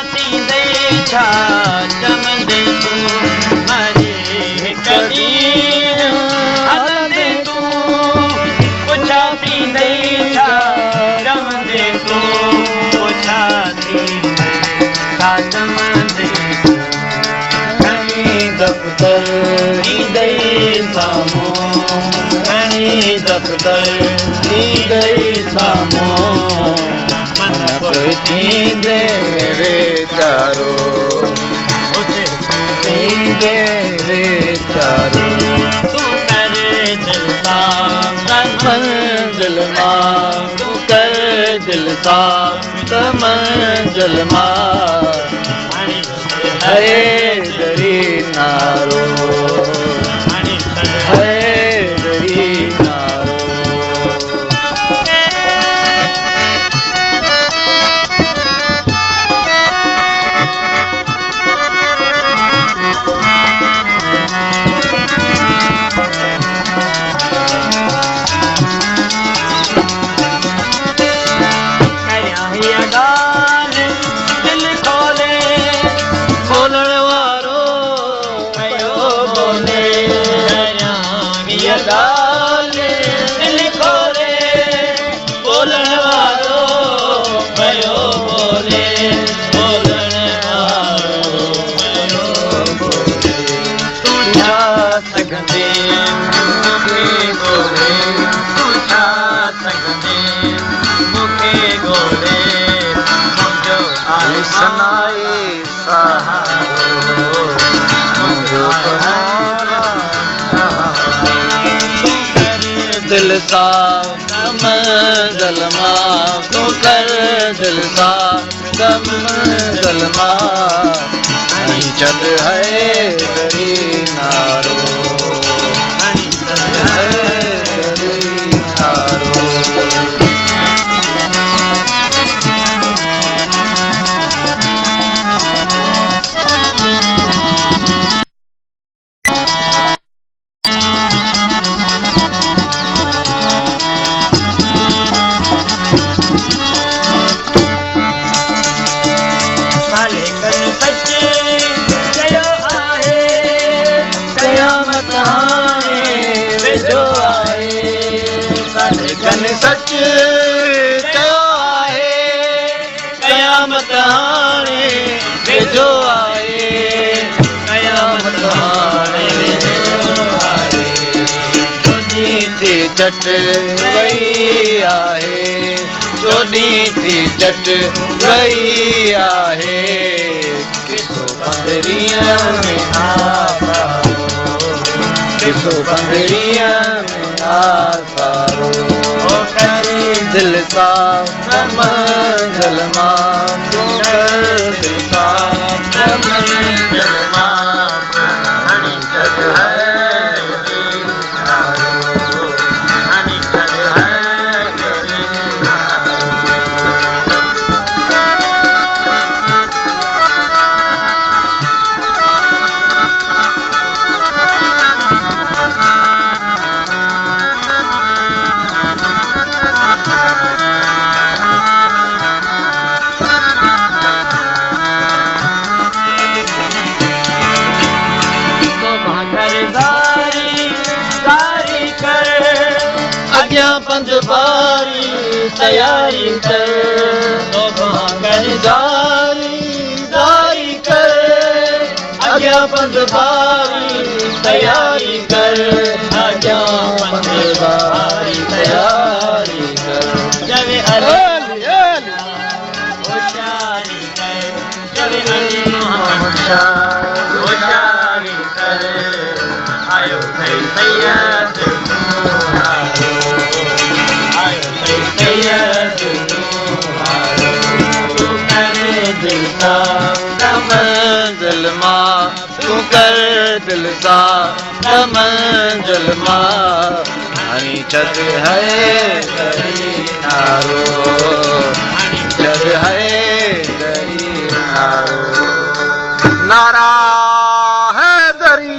थींदे छा चमंदे तूं मरे कॾहिं हलंदे तूं पुछा थींदे छा चमंदे तूं पुछा थींदे छा चमंदे घणी दफ़्तर ईंदे साम्हूं घणी दफ़्तर ईंदे साम्हूं मन थींदे वीचारो थींदे वीचारो तूं करे दिल सां मंज़िल मां तूं करे दिल सां मंज़िल मां है दरी नारो है दरी नारो दिल सां मंज़िल मां तूं कर दिल सां मंज़िल मां चल है दरी नारो सच चयो आहे क़यामत हाणे वेझो आहे क़यामत हाणे चोॾहीं थी चट वई आहे चोॾहीं थी चट वई आहे किसो पंद्रहीं में आसारो किसो पंद्रहीं में आसारो दिल सां मंज़िल मां तूं कर दिल सां मंज़िल मां हणी चल है हणी चल है पंध बारी तैयारी कर दारी कर अॻियां पंध बारी तैयारी कर अॻियां पंध बारी तैयारी कर जवे होशियारी कर जवे होशियारी कर आयो सही सैयद मंज़िल मां तूं कर दिल सां मंज़िल मां हणी छॾ है दरी नारो हणी छॾ है दरी नारो नारा है दरी